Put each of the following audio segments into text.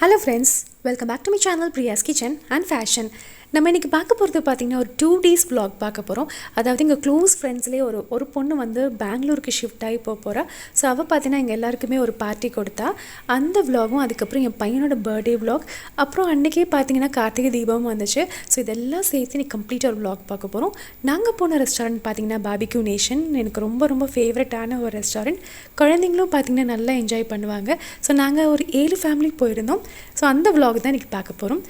Hello friends, welcome back to my channel Priya R's Kitchen and Fashion. நம்ம இன்றைக்கி பார்க்க போகிறது பார்த்திங்கன்னா ஒரு 2 days vlog பார்க்க போகிறோம். அதாவது எங்கள் க்ளோஸ் ஃப்ரெண்ட்ஸ்லேயே ஒரு பொண்ணு வந்து பெங்களூருக்கு ஷிஃப்ட் ஆகி போகிறா. ஸோ அவள் பார்த்தீங்கன்னா எங்கள் எல்லாருக்குமே ஒரு பார்ட்டி கொடுத்தா. அந்த விலாகும் அதுக்கப்புறம் என் பையனோட பர்த்டே விலாக், அப்புறம் அன்றைக்கே பார்த்தீங்கன்னா கார்த்திகை தீபம் வந்துச்சு. ஸோ இதெல்லாம் சேர்த்து இன்றைக்கி கம்ப்ளீட்டாக ஒரு விலாக் பார்க்க போகிறோம். நாங்கள் போன ரெஸ்டாரண்ட் பார்த்திங்கன்னா பாபிக்யூ நேஷன். எனக்கு ரொம்ப ஃபேவரட்டான ஒரு ரெஸ்டாரண்ட். குழந்தைங்களும் பார்த்திங்கன்னா நல்லா என்ஜாய் பண்ணுவாங்க. ஸோ நாங்கள் ஒரு 7 ஃபேமிலி போயிருந்தோம். ஸோ அந்த விலாக் தான் இன்றைக்கி பார்க்க போகிறோம்.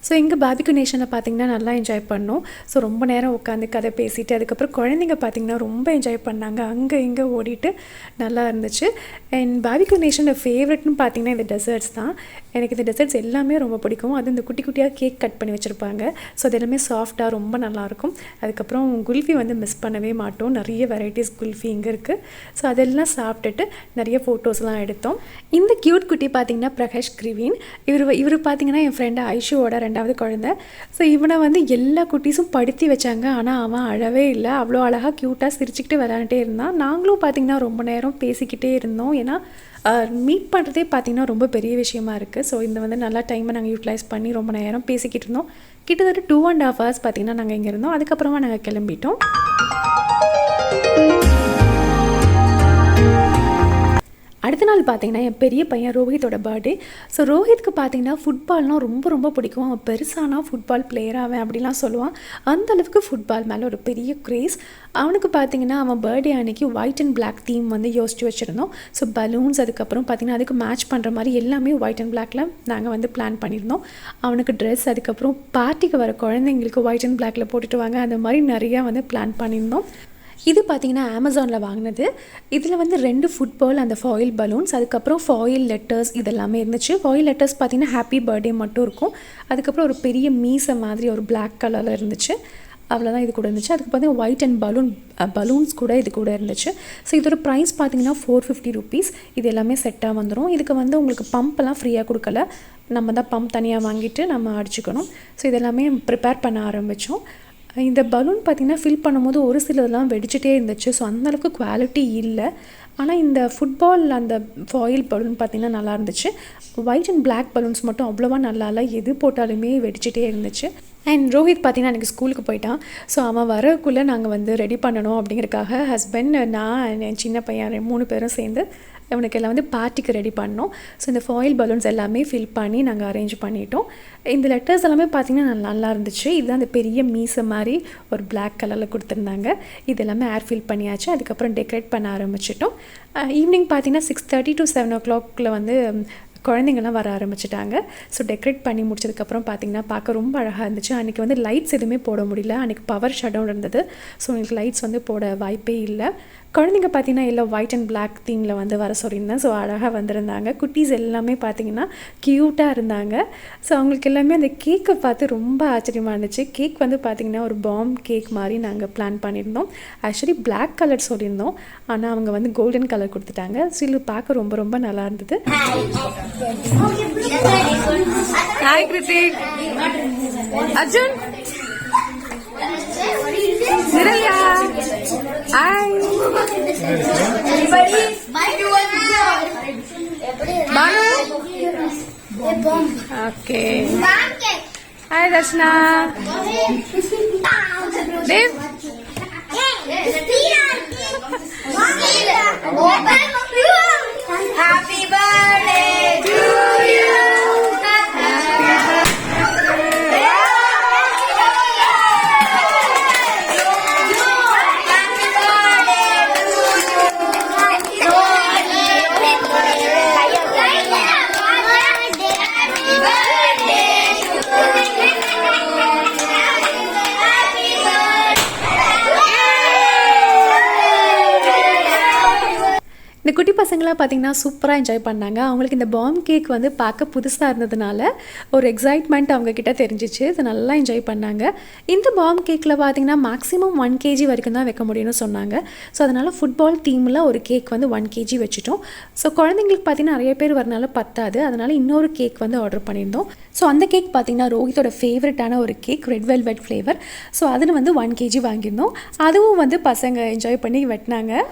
ஸோ இங்கே பாபிக்யூ நேஷனில் பார்த்திங்கன்னா நல்லா என்ஜாய் பண்ணோம். ஸோ ரொம்ப நேரம் உட்காந்து கதை பேசிட்டு அதுக்கப்புறம் குழந்தைங்க பார்த்திங்கன்னா ரொம்ப என்ஜாய் பண்ணாங்க. அங்கே இங்கே ஓடிட்டு நல்லா இருந்துச்சு. அண்ட் பாபிக்யூ நேஷனில் ஃபேவரெட்னு பார்த்திங்கன்னா இந்த டெசர்ட்ஸ் தான். எனக்கு இந்த டெசர்ட்ஸ் எல்லாமே ரொம்ப பிடிக்கும். அது இந்த குட்டி குட்டியாக கேக் கட் பண்ணி வச்சுருப்பாங்க. ஸோ அது எல்லாமே சாஃப்டாக ரொம்ப நல்லாயிருக்கும். அதுக்கப்புறம் குல்ஃபி வந்து மிஸ் பண்ணவே மாட்டோம். நிறைய வெரைட்டிஸ் குல்ஃபி இங்கே இருக்குது. ஸோ அதெல்லாம் சாப்பிட்டுட்டு நிறைய ஃபோட்டோஸ்லாம் எடுத்தோம். இந்த க்யூட் குட்டி பார்த்திங்கன்னா பிரகாஷ் கிரிவின். இவர் பார்த்திங்கன்னா என் ஃப்ரெண்டு ஐஷுவோட 2வது குழந்தை. ஸோ இவனை வந்து எல்லா குட்டீஸும் படுத்தி வச்சாங்க. ஆனால் அவன் அழவே இல்லை. அவ்வளோ அழகாக க்யூட்டாக சிரிச்சுக்கிட்டு விளையாண்டுட்டே இருந்தான். நாங்களும் பார்த்திங்கன்னா ரொம்ப நேரம் பேசிக்கிட்டே இருந்தோம். ஏன்னா மீட் பண்ணுறதே பார்த்திங்கன்னா ரொம்ப பெரிய விஷயமா இருக்குது. ஸோ இந்த வந்து நல்லா டைமை நாங்கள் யூட்டிலைஸ் பண்ணி ரொம்ப நேரம் பேசிக்கிட்டு இருந்தோம். கிட்டத்தட்ட 2.5 hours பார்த்திங்கன்னா நாங்கள் இங்கே இருந்தோம். அதுக்கப்புறமா நாங்கள் கிளம்பிட்டோம். அடுத்த நாள் பார்த்திங்கன்னா என் பெரிய பையன் ரோஹித்தோட பர்த்டே. ஸோ ரோஹித்துக்கு பார்த்திங்கன்னா ஃபுட்பால்னால் ரொம்ப பிடிக்கும். அவன் பெருசானா ஃபுட்பால் பிளேயராகவேன் அப்படிலாம் சொல்லுவான். அந்தளவுக்கு ஃபுட்பால் மேலே ஒரு பெரிய க்ரேஸ். அவனுக்கு பார்த்திங்கன்னா அவன் பர்த்டே அன்றைக்கி ஒயிட் அண்ட் பிளாக் தீம் வந்து யோசிச்சு வச்சுருந்தோம். ஸோ பலூன்ஸ் அதுக்கப்புறம் பார்த்திங்கன்னா அதுக்கு மேட்ச் பண்ணுற மாதிரி எல்லாமே ஒயிட் அண்ட் பிளாக்ல நாங்கள் வந்து பிளான் பண்ணியிருந்தோம். அவனுக்கு ட்ரெஸ், அதுக்கப்புறம் பார்ட்டிக்கு வர குழந்தைங்களுக்கு ஒயிட் அண்ட் பிளாக்ல போட்டுட்டு வாங்க, அந்த மாதிரி நிறையா வந்து பிளான் பண்ணியிருந்தோம். இது பார்த்திங்கன்னா அமேசானில் வாங்கினது. இதில் வந்து 2 ஃபுட்பால், அந்த ஃபாயில் பலூன்ஸ், அதுக்கப்புறம் ஃபாயில் லெட்டர்ஸ் இதெல்லாமே இருந்துச்சு. ஃபாயில் லெட்டர்ஸ் பார்த்திங்கன்னா ஹாப்பி பர்த்டே மட்டும் இருக்கும். அதுக்கப்புறம் ஒரு பெரிய மீசை மாதிரி ஒரு பிளாக் கலரில் இருந்துச்சு. அவ்வளோதான் இது கூட இருந்துச்சு. அதுக்கு பார்த்தீங்கன்னா ஒயிட் அண்ட் பலூன்ஸ் கூட இது கூட இருந்துச்சு. ஸோ இதோட ப்ரைஸ் பார்த்திங்கன்னா 450 rupees. இது எல்லாமே செட்டாக வந்துடும். இதுக்கு வந்து உங்களுக்கு பம்பெல்லாம் ஃப்ரீயாக கொடுக்கல. நம்ம தான் பம்ப் தனியாக வாங்கிட்டு நம்ம அடிச்சுக்கணும். ஸோ இதெல்லாமே ப்ரிப்பேர் பண்ண ஆரம்பித்தோம். இந்த பலூன் பார்த்திங்கன்னா ஃபில் பண்ணும்போது ஒரு சிலதெல்லாம் வெடிச்சிட்டே இருந்துச்சு. ஸோ அந்தளவுக்கு குவாலிட்டி இல்லை. ஆனால் இந்த ஃபுட்பால் அந்த ஃபாயில் பலூன் பார்த்திங்கன்னா நல்லா இருந்துச்சு. ஒயிட் அண்ட் பிளாக் பலூன்ஸ் மட்டும் அவ்வளோவா நல்லா இல்லை. எது போட்டாலுமே வெடிச்சிட்டே இருந்துச்சு. அண்ட் ரோஹித் பார்த்திங்கன்னா எனக்கு ஸ்கூலுக்கு போயிட்டான். ஸோ அவன் வரக்குள்ளே நாங்கள் வந்து ரெடி பண்ணணும் அப்படிங்கிறதுக்காக ஹஸ்பண்ட், நான், என் சின்ன பையன் 3 பேரும் சேர்ந்து இவனுக்கு எல்லாம் வந்து பார்ட்டிக்கு ரெடி பண்ணோம். ஸோ இந்த ஃபாயில் பலூன்ஸ் எல்லாமே ஃபில் பண்ணி நாங்கள் அரேஞ்ச் பண்ணிட்டோம். இந்த லெட்டர்ஸ் எல்லாமே பார்த்திங்கன்னா நல்லா இருந்துச்சு. இதுதான் அந்த பெரிய மீசை மாதிரி ஒரு பிளாக் கலரில் கொடுத்துருந்தாங்க. இது எல்லாமே ஏர் ஃபில் பண்ணியாச்சு. அதுக்கப்புறம் டெக்கரேட் பண்ண ஆரம்பிச்சிட்டோம். ஈவினிங் பார்த்திங்கன்னா 6:30 to 7 o'clock வந்து குழந்தைங்கள்லாம் வர ஆரம்பிச்சிட்டாங்க. ஸோ டெக்கரேட் பண்ணி முடிச்சதுக்கப்புறம் பார்த்திங்கன்னா பார்க்க ரொம்ப அழகாக இருந்துச்சு. அன்றைக்கி வந்து லைட்ஸ் எதுவுமே போட முடியல. அன்றைக்கி பவர் ஷட் டவுன் இருந்தது. ஸோ எனக்கு லைட்ஸ் வந்து போட வாய்ப்பே இல்லை. குழந்தைங்க பார்த்திங்கன்னா எல்லாம் ஒயிட் அண்ட் பிளாக் தீமில் வந்து வர சொல்லியிருந்தேன். ஸோ அழகாக வந்திருந்தாங்க. குட்டீஸ் எல்லாமே பார்த்திங்கன்னா க்யூட்டாக இருந்தாங்க. ஸோ அவங்களுக்கு எல்லாமே அந்த கேக்கை பார்த்து ரொம்ப ஆச்சரியமாக இருந்துச்சு. கேக் வந்து பார்த்திங்கன்னா ஒரு பாம் கேக் மாதிரி நாங்கள் பிளான் பண்ணியிருந்தோம். ஆக்சுவலி பிளாக் கலர் சொல்லியிருந்தோம். ஆனால் அவங்க வந்து கோல்டன் கலர் கொடுத்துட்டாங்க. ஸோ இது பார்க்க ரொம்ப ரொம்ப நல்லா இருந்தது. Hi Krithik, Arjun, Niralya, hi Bhanu, okay, hi Darshana, Dev, Happy birthday to you. இந்த குட்டி பசங்களாம் பார்த்திங்கன்னா சூப்பராக என்ஜாய் பண்ணாங்க. அவங்களுக்கு இந்த பாம் கேக் வந்து பார்க்க புதுசாக இருந்ததுனால ஒரு எக்ஸைட்மெண்ட் அவங்கக்கிட்ட தெரிஞ்சிச்சு. இது நல்லா என்ஜாய் பண்ணாங்க. இந்த பாம் கேக்கில் பார்த்திங்கன்னா மேக்ஸிமம் 1 kg வரைக்கும் தான் வைக்க முடியும்னு சொன்னாங்க. ஸோ அதனால் ஃபுட்பால் தீமில் ஒரு கேக் வந்து 1 kg வச்சுட்டோம். ஸோ குழந்தைங்களுக்கு பார்த்திங்கன்னா நிறைய பேர் வரனால பத்தாது. அதனால் இன்னொரு கேக் வந்து ஆர்டர் பண்ணியிருந்தோம். ஸோ அந்த கேக் பார்த்திங்கன்னா ரோஹித்தோட ஃபேவரட்டான ஒரு cake, red velvet flavour. So அதில் வந்து 1 kg வாங்கியிருந்தோம். அதுவும் வந்து பசங்க என்ஜாய் பண்ணி வெட்டினாங்க.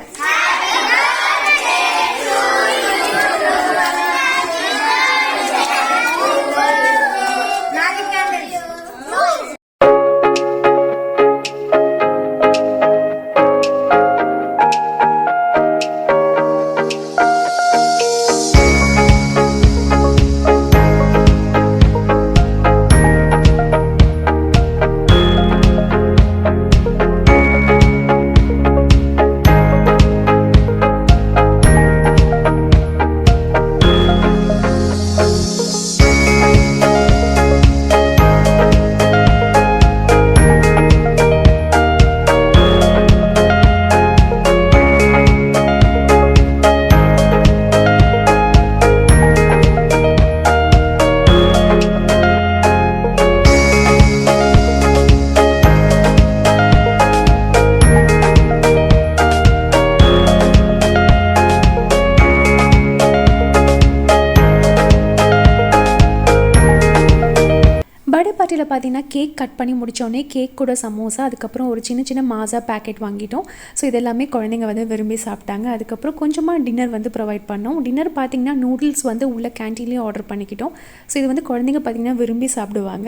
பார்ட்டியில் பார்த்தீங்கன்னா கேக் கட் பண்ணி முடித்தோடனே கேக் கூட சமோசா, அதுக்கப்புறம் ஒரு சின்ன சின்ன மாசா பேக்கெட் வாங்கிட்டோம். ஸோ இதெல்லாமே குழந்தைங்க வந்து விரும்பி சாப்பிட்டாங்க. அதுக்கப்புறம் கொஞ்சமாக டின்னர் வந்து ப்ரொவைட் பண்ணோம். டின்னர் பார்த்திங்கன்னா நூடுல்ஸ் வந்து உள்ள கேன்டீன்லேயே ஆர்டர் பண்ணிக்கிட்டோம். ஸோ இது வந்து குழந்தைங்க பார்த்திங்கன்னா விரும்பி சாப்பிடுவாங்க.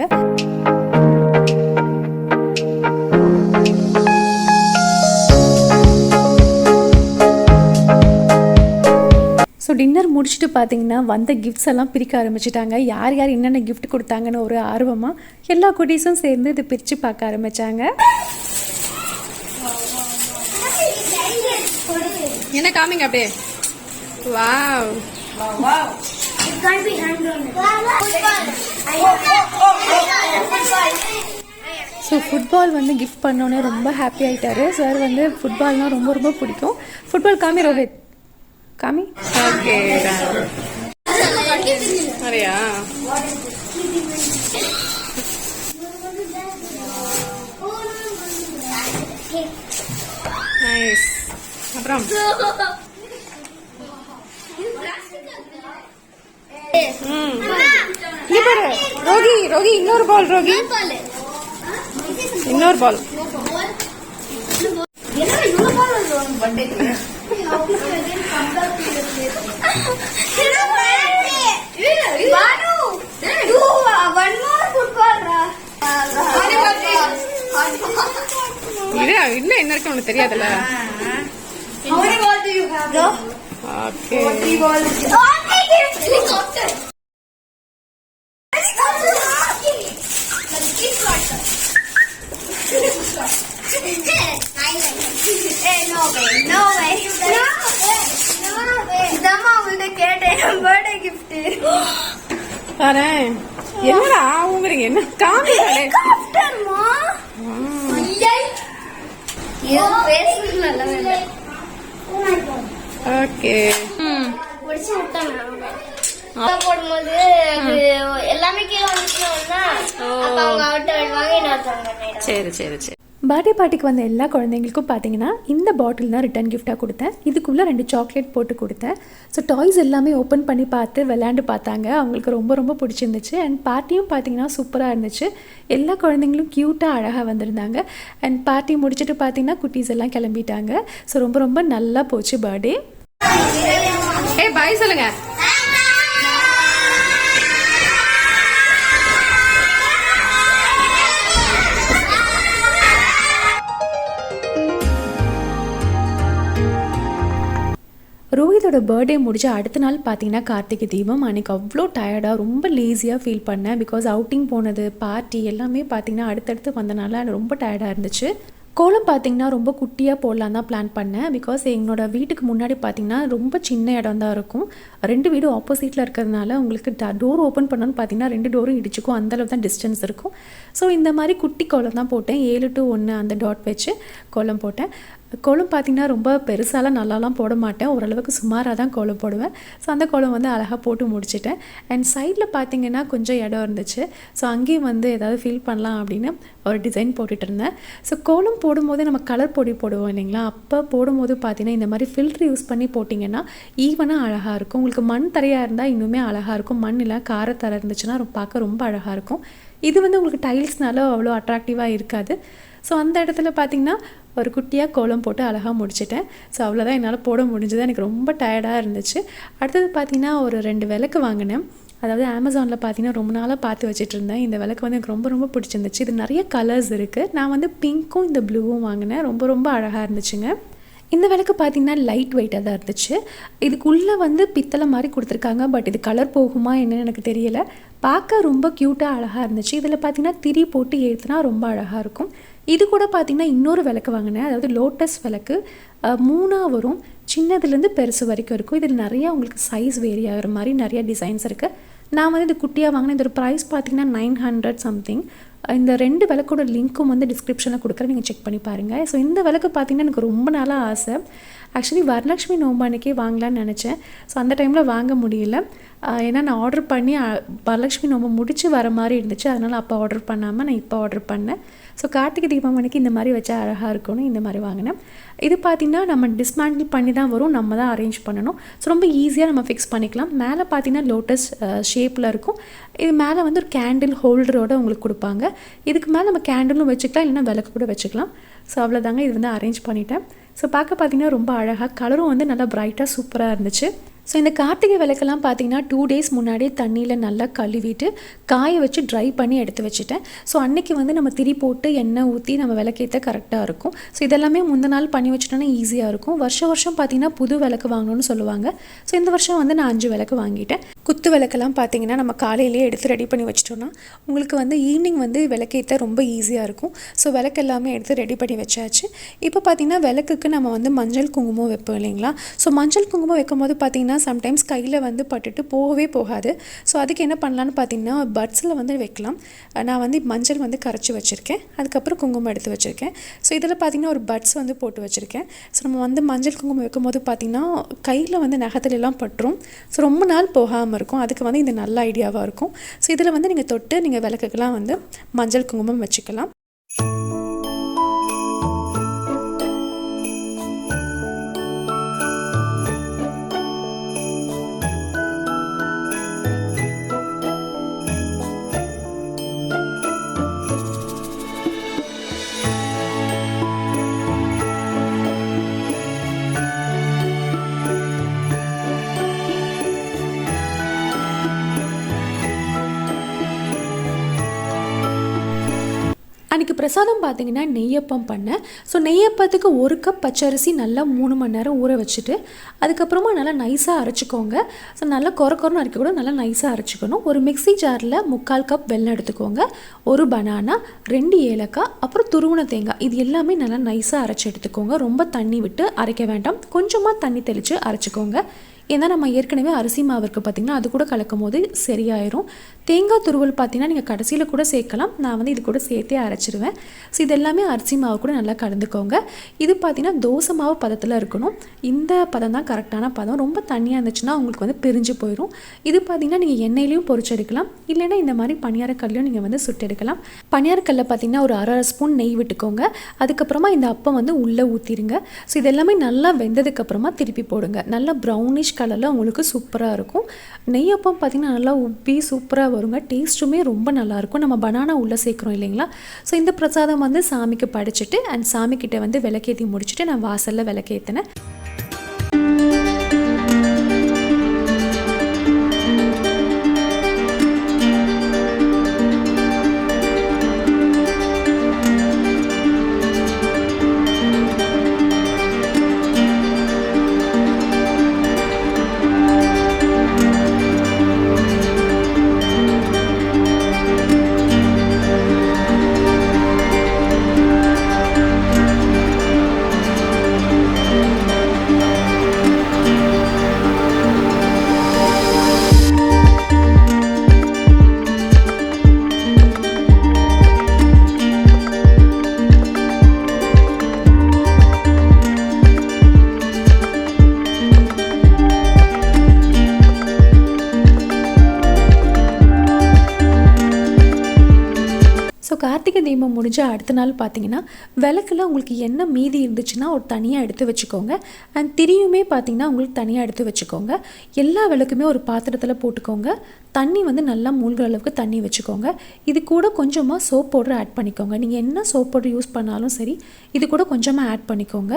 ஸோ டின்னர் முடிச்சுட்டு பார்த்தீங்கன்னா வந்த கிஃப்ட்ஸ் எல்லாம் பிரிக்க ஆரம்பிச்சிட்டாங்க. யார் யார் என்னென்ன கிஃப்ட் கொடுத்தாங்கன்னு ஒரு ஆர்வமாக எல்லா குட்டீஸும் சேர்ந்து இதை பிரித்து பார்க்க ஆரம்பித்தாங்க. என்ன காமிங்க அப்படியே. வாவ், ஸோ ஃபுட்பால் வந்து கிஃப்ட் பண்ணோன்னே ரொம்ப ஹாப்பி ஆகிட்டாரு சார். வந்து ஃபுட்பால்னால் ரொம்ப ரொம்ப பிடிக்கும். ஃபுட்பால் காமி ரோஹித், காமி. ஓகே, சரியா? நைஸ். அப்புறம் ரோகி, ரோகி இன்னொரு பால், ரோகி இன்னொரு பால். இன்னும் என்ன இருக்கு உனக்கு தெரியாதுல்ல. Okay. 3 balls. Okay, helicopter. Helicopter. Hey, no way. No way. No way. Dama will get a birthday gift. வரேன். என்னடா ஊங்குறீங்க? என்ன காமிங்களே? Helicopter மா. ஐயா. இது பேசுறது நல்ல வேலை. Oh my god. ஓகே. முடிச்சு விட்டாங்க. போடும்போது எல்லாமே கீழே வந்துச்சுன்னா அப்ப அவங்க அவுட் ஆயிடுவாங்க. இன்னொருத்தவங்க சரி சரி சரி. பர்த்டே பார்ட்டிக்கு வந்த எல்லா குழந்தைங்களுக்கும் பார்த்தீங்கன்னா இந்த பாட்டில் தான் ரிட்டன் கிஃப்டாக கொடுத்தேன். இதுக்குள்ளே 2 சாக்லேட் போட்டு கொடுத்தேன். ஸோ டாய்ஸ் எல்லாமே ஓப்பன் பண்ணி பார்த்து விளையாண்டு பார்த்தாங்க. அவங்களுக்கு ரொம்ப ரொம்ப பிடிச்சிருந்துச்சு. அண்ட் பார்ட்டியும் பார்த்தீங்கன்னா சூப்பராக இருந்துச்சு. எல்லா குழந்தைங்களும் க்யூட்டாக அழகாக வந்திருந்தாங்க. அண்ட் பார்ட்டி முடிச்சுட்டு பார்த்தீங்கன்னா குட்டீஸ் எல்லாம் கிளம்பிட்டாங்க. ஸோ ரொம்ப ரொம்ப நல்லா போச்சு பர்த்டே. பாய் சொல்லுங்க. ரோஹித்தோட பர்த்டே முடிஞ்ச அடுத்த நாள் பார்த்தீங்கன்னா கார்த்திகை தீபம். அன்றைக்கி அவ்வளோ டயர்டாக ரொம்ப லேசியாக ஃபீல் பண்ணேன். பிகாஸ் அவுட்டிங் போனது பார்ட்டி எல்லாமே பார்த்தீங்கன்னா அடுத்தடுத்து வந்தனால ரொம்ப டயர்டாக இருந்துச்சு. கோலம் பார்த்திங்கன்னா ரொம்ப குட்டியாக போடலாம் தான் பிளான் பண்ணேன். பிகாஸ் எங்களோட வீட்டுக்கு முன்னாடி பார்த்திங்கன்னா ரொம்ப சின்ன இடம் தான் இருக்கும். 2 வீடும் ஆப்போசிட்டில் இருக்கிறதுனால உங்களுக்கு டோர் ஓப்பன் பண்ணணும்னு பார்த்தீங்கன்னா 2 டோரும் இடிச்சுக்கும். அந்தளவு தான் டிஸ்டன்ஸ் இருக்கும். ஸோ இந்த மாதிரி குட்டி கோலம் தான் போட்டேன். 7 to 1 அந்த டாட் வச்சு கோலம் போட்டேன். கோலம் பார்த்திங்கன்னா ரொம்ப பெருசாலாம் நல்லாலாம் போட மாட்டேன். ஓரளவுக்கு சுமாராக தான் கோலம் போடுவேன். ஸோ அந்த கோலம் வந்து அழகாக போட்டு முடிச்சிட்டேன். அண்ட் சைடில் பார்த்திங்கன்னா கொஞ்சம் இடம் இருந்துச்சு. ஸோ அங்கேயும் வந்து ஏதாவது ஃபீல் பண்ணலாம் அப்படின்னு ஒரு டிசைன் போட்டுட்டு இருந்தேன். ஸோ கோலம் போடும்போது நம்ம கலர் பொடி போடுவோம் இல்லைங்களா, அப்போ போடும்போது பார்த்திங்கன்னா இந்த மாதிரி ஃபில்ட்ரு யூஸ் பண்ணி போட்டிங்கன்னா ஈவனாக அழகாக இருக்கும். உங்களுக்கு மண் தரையாக இருந்தால் இன்னுமே அழகாக இருக்கும். மண் இல்லை காரத்தரை இருந்துச்சுன்னா பார்க்க ரொம்ப அழகாக இருக்கும். இது வந்து உங்களுக்கு டைல்ஸ்னால அவ்வளோ அட்ராக்டிவாக இருக்காது. ஸோ அந்த இடத்துல பார்த்திங்கன்னா ஒரு குட்டியாக கோலம் போட்டு அழகாக முடிச்சிட்டேன். ஸோ அவ்வளோதான் என்னால் போட முடிஞ்சது. எனக்கு ரொம்ப டயர்டாக இருந்துச்சு. அடுத்தது பார்த்திங்கன்னா ஒரு 2 விளக்கு வாங்கினேன். அதாவது அமேசானில் பார்த்திங்கன்னா ரொம்ப நாளாக பார்த்து வச்சுட்டு இருந்தேன். இந்த விளக்கு வந்து எனக்கு ரொம்ப ரொம்ப பிடிச்சிருந்துச்சு. இது நிறைய கலர்ஸ் இருக்குது. நான் வந்து பிங்க்கும் இந்த ப்ளூவும் வாங்கினேன். ரொம்ப ரொம்ப அழகாக இருந்துச்சுங்க. இந்த விளக்கு பார்த்திங்கன்னா லைட் வெயிட்டாக தான் இருந்துச்சு. இதுக்குள்ளே வந்து பித்தளை மாதிரி கொடுத்துருக்காங்க. பட் இது கலர் போகுமா என்னன்னு எனக்கு தெரியலை. பார்க்க ரொம்ப க்யூட்டாக அழகாக இருந்துச்சு. இதில் பார்த்திங்கன்னா திரி போட்டு ஏற்றுனா ரொம்ப அழகாக இருக்கும். இது கூட பார்த்திங்கன்னா இன்னொரு விளக்கு வாங்கினேன். அதாவது லோட்டஸ் விளக்கு 3ஆக வரும். சின்னதுலேருந்து பெருசு வரைக்கும் இருக்கும். இதில் நிறையா உங்களுக்கு சைஸ் வேரி ஆகிற மாதிரி நிறைய டிசைன்ஸ் இருக்குது. நான் வந்து இது குட்டியாக வாங்கினேன். இதோட ப்ரைஸ் பார்த்திங்கன்னா 900 சம்திங். இந்த 2 விளக்கோட லிங்க்கும் வந்து டிஸ்கிரிப்ஷனில் கொடுக்குறேன், நீங்கள் செக் பண்ணி பாருங்கள். ஸோ இந்த விளக்கு பார்த்திங்கன்னா எனக்கு ரொம்ப நாளாக ஆசை. ஆக்சுவலி வரலட்சுமி நோம்பு அன்றைக்கே வாங்கலான்னு நினச்சேன். ஸோ அந்த டைமில் வாங்க முடியல. ஏன்னா நான் ஆர்டர் பண்ணி வரலட்சுமி நோம்பு முடித்து வர மாதிரி இருந்துச்சு. அதனால் அப்போ ஆர்டர் பண்ணாமல் நான் இப்போ ஆர்டர் பண்ணேன். ஸோ கார்த்திகை தீபம் அன்றைக்கி இந்த மாதிரி வச்சா அழகாக இருக்கணும், இந்த மாதிரி வாங்கினேன். இது பார்த்திங்கன்னா நம்ம டிஸ்மேண்டில் பண்ணி தான் வரும், நம்ம தான் அரேஞ்ச் பண்ணணும். ஸோ ரொம்ப ஈஸியாக நம்ம ஃபிக்ஸ் பண்ணிக்கலாம். மேலே பார்த்திங்கன்னா லோட்டஸ் ஷேப்பில் இருக்கும். இது மேலே வந்து ஒரு கேண்டில் ஹோல்டரோடு உங்களுக்கு கொடுப்பாங்க. இதுக்கு மேலே நம்ம கேண்டிலும் வச்சுக்கலாம், இல்லைன்னா விளக்கு கூட வச்சுக்கலாம். ஸோ அவ்வளோதாங்க, இது வந்து அரேஞ்ச் பண்ணிட்டேன். ஸோ பார்க்க பார்த்திங்கன்னா ரொம்ப அழகாக கலரும் வந்து நல்லா ப்ரைட்டாக சூப்பராக இருந்துச்சு. ஸோ இந்த கார்த்திகை விளக்கெல்லாம் பார்த்திங்கன்னா 2 days முன்னாடி தண்ணியில் நல்லா கழுவிட்டு காய வச்சு ட்ரை பண்ணி எடுத்து வச்சுட்டேன். ஸோ அன்றைக்கி வந்து நம்ம திரி போட்டு எண்ணெய் ஊற்றி நம்ம விளக்கேற்ற கரெக்டாக இருக்கும். ஸோ இதெல்லாமே முந்த நாள் பண்ணி வச்சுட்டோன்னா ஈஸியாக இருக்கும். வருஷம் பார்த்திங்கன்னா புது விளக்கு வாங்கணும்னு சொல்லுவாங்க. ஸோ இந்த வருஷம் வந்து நான் 5 விளக்கு வாங்கிட்டேன். குத்து விளக்கெல்லாம் பார்த்திங்கன்னா நம்ம காலையிலேயே எடுத்து ரெடி பண்ணி வச்சிட்டோன்னா உங்களுக்கு வந்து ஈவினிங் வந்து விளக்கேற்ற ரொம்ப ஈஸியாக இருக்கும். ஸோ விளக்கு எல்லாமே எடுத்து ரெடி பண்ணி வச்சாச்சு. இப்போ பார்த்திங்கன்னா விளக்குக்கு நம்ம வந்து மஞ்சள் குங்குமம் வைப்போம் இல்லைங்களா. ஸோ மஞ்சள் குங்குமம் வைக்கும்போது பார்த்திங்கன்னா சம்டைம்ஸ் கையில் வந்து பட்டுட்டு போகவே போகாது. ஸோ அதுக்கு என்ன பண்ணலான்னு பார்த்தீங்கன்னா பட்ஸில் வந்து வைக்கலாம். நான் வந்து மஞ்சள் வந்து கரைச்சி வச்சுருக்கேன். அதுக்கப்புறம் குங்குமம் எடுத்து வச்சுருக்கேன். ஸோ இதில் பார்த்திங்கன்னா ஒரு பட்ஸ் வந்து போட்டு வச்சுருக்கேன். ஸோ நம்ம வந்து மஞ்சள் குங்குமம் வைக்கும்போது பார்த்திங்கன்னா கையில் வந்து நகத்துலலாம் பட்டுரும். ஸோ ரொம்ப நாள் போகாமல் இருக்கும். அதுக்கு வந்து இது நல்ல ஐடியாவாக இருக்கும். ஸோ இதில் வந்து நீங்கள் தொட்டு நீங்கள் விளக்குக்கெல்லாம் வந்து மஞ்சள் குங்குமம் வச்சுக்கலாம். அன்றைக்கி பிரசாதம் பார்த்தீங்கன்னா நெய்யப்பம் பண்ணேன். ஸோ நெய்யப்பத்துக்கு 1 கப் பச்சரிசி நல்லா 3 மணி நேரம் ஊற வச்சுட்டு அதுக்கப்புறமா நல்லா நைஸாக அரைச்சிக்கோங்க. ஸோ நல்லா கொரன்னு அரைக்க கூட நல்லா நைஸாக அரைச்சிக்கணும். ஒரு மிக்ஸி ஜாரில் 3/4 கப் வெல்லம் எடுத்துக்கோங்க, 1 பனானா, 2 ஏலக்காய், அப்புறம் துருவன தேங்காய், இது எல்லாமே நல்லா நைஸாக அரைச்சி எடுத்துக்கோங்க. ரொம்ப தண்ணி விட்டு அரைக்க வேண்டாம், கொஞ்சமாக தண்ணி தெளித்து அரைச்சிக்கோங்க. ஏன்னா நம்ம ஏற்கனவே அரிசி மாவு இருக்குது பார்த்திங்கன்னா, அது கூட கலக்கும் போது சரியாயிரும். தேங்காய் துருவல் பார்த்திங்கன்னா நீங்கள் கடைசியில் கூட சேர்க்கலாம், நான் வந்து இது கூட சேர்த்தே அரைச்சிடுவேன். ஸோ இது எல்லாமே அரிசி மாவு கூட நல்லா கலந்துக்கோங்க. இது பார்த்திங்கன்னா தோசை மாவு பதத்தில் இருக்கணும். இந்த பதம் தான் கரெக்டான பதம். ரொம்ப தண்ணியாக இருந்துச்சுன்னா உங்களுக்கு வந்து பிரிஞ்சு போயிடும். இது பார்த்திங்கன்னா நீங்கள் எண்ணெயிலையும் பொரிச்செடுக்கலாம், இல்லைன்னா இந்த மாதிரி பணியாரக்கல்லையும் நீங்கள் வந்து சுட்டெடுக்கலாம். பணியாரக்கல்லில் பார்த்திங்கன்னா ஒரு 1/2 ஸ்பூன் நெய் விட்டுக்கோங்க. அதுக்கப்புறமா இந்த அப்பம் வந்து உள்ளே ஊற்றிடுங்க. ஸோ இது எல்லாமே நல்லா வெந்ததுக்கப்புறமா திருப்பி போடுங்க. நல்லா ப்ரௌனிஷ் கலரில் உங்களுக்கு சூப்பராக இருக்கும். நெய்யப்பம் பார்த்திங்கன்னா நல்லா உப்பி சூப்பராக வருங்க. டேஸ்ட்டுமே ரொம்ப நல்லாயிருக்கும். நம்ம பனானா உள்ளே சேர்க்குறோம் இல்லைங்களா. ஸோ இந்த பிரசாதம் வந்து சாமிக்கு படைச்சிட்டு அண்ட் சாமிக்கிட்ட வந்து விளக்கேற்றி முடிச்சுட்டு நான் வாசலில் விளக்கேற்றினேன். ஸோ கார்த்திகை தீபம் முடிஞ்ச அடுத்த நாள் பார்த்தீங்கன்னா விளக்கில் உங்களுக்கு என்ன மீதி இருந்துச்சுன்னா ஒரு தனியாக எடுத்து வச்சுக்கோங்க. அண்ட் திரியுமே பார்த்தீங்கன்னா உங்களுக்கு தனியாக எடுத்து வச்சுக்கோங்க. எல்லா விளக்குமே ஒரு பாத்திரத்தில் போட்டுக்கோங்க. தண்ணி வந்து நல்லா மூழ்கிற அளவுக்கு தண்ணி வச்சுக்கோங்க. இது கூட கொஞ்சமாக சோப் பவுடர் ஆட் பண்ணிக்கோங்க. நீங்கள் என்ன சோப் பவுடர் யூஸ் பண்ணாலும் சரி, இது கூட கொஞ்சமாக ஆட் பண்ணிக்கோங்க.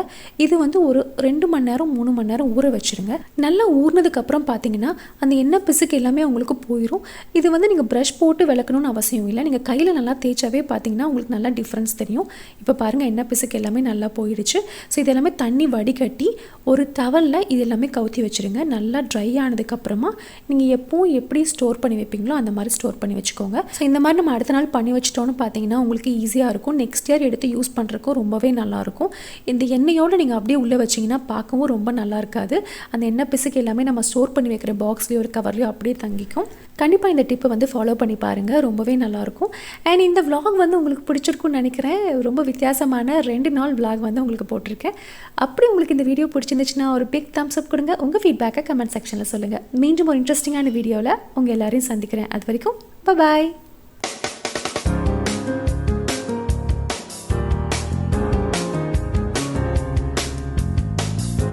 இது வந்து ஒரு 2 மணி நேரம் 3 மணி நேரம் ஊற வச்சுருங்க. நல்லா ஊறினதுக்கப்புறம் பார்த்தீங்கன்னா அந்த எண்ணெய் பிசுக்கு எல்லாமே உங்களுக்கு போயிடும். இது வந்து நீங்கள் ப்ரஷ் போட்டு விளக்கணும்னு அவசியம் இல்லை. நீங்கள் கையில் நல்லா தேய்ச்சாவே பார்த்தீங்கன்னா உங்களுக்கு நல்லா டிஃப்ரென்ஸ் தெரியும். இப்போ பாருங்கள், எண்ணெய் பிசுக்கு எல்லாமே நல்லா போயிடுச்சு. ஸோ இது எல்லாமே தண்ணி வடிகட்டி ஒரு டவலில் இது எல்லாமே கவுத்தி வச்சுருங்க. நல்லா ட்ரை ஆனதுக்கப்புறமா நீங்கள் எப்பவும் எப்படி ஸ்டோர் பண்ணி வைப்பீங்களோ அந்த மாதிரி ஸ்டோர் பண்ணி வச்சுக்கோங்க. ஸோ இந்த மாதிரி நம்ம அடுத்த நாள் பண்ணி வச்சிட்டோன்னு பார்த்தீங்கன்னா உங்களுக்கு ஈஸியாக இருக்கும். நெக்ஸ்ட் இயர் எடுத்து யூஸ் பண்ணுறதுக்கும் ரொம்பவே நல்லாயிருக்கும். இந்த எண்ணெயோடு நீங்கள் அப்படியே உள்ளே வச்சிங்கன்னா பார்க்கவும் ரொம்ப நல்லா இருக்காது. அந்த எண்ணெய் பிசுக்கு எல்லாமே நம்ம ஸ்டோர் பண்ணி வைக்கிற பாக்ஸ்லேயோ ஒரு கவர்லேயோ அப்படியே தங்கிக்கும். கண்டிப்பாக இந்த டிப்பை வந்து ஃபாலோ பண்ணி பாருங்கள், ரொம்பவே நல்லாயிருக்கும். அண்ட் இந்த vlog வந்து உங்களுக்கு பிடிச்சிருக்குன்னு நினைக்கிறேன். ரொம்ப வித்தியாசமான 2 நாள் vlog வந்து உங்களுக்கு போட்டிருக்கேன். அப்படி உங்களுக்கு இந்த வீடியோ பிடிச்சிருந்துச்சுன்னா ஒரு பிக் தம்ஸ் அப் கொடுங்க. உங்கள் ஃபீட்பேக்கை கமெண்ட் செக்ஷனில் சொல்லுங்கள். மீண்டும் ஒரு இன்ட்ரெஸ்டிங்கான வீடியோவில் உங்கள் எல்லாரையும் சந்திக்கிறேன். அது வரைக்கும் பாய்.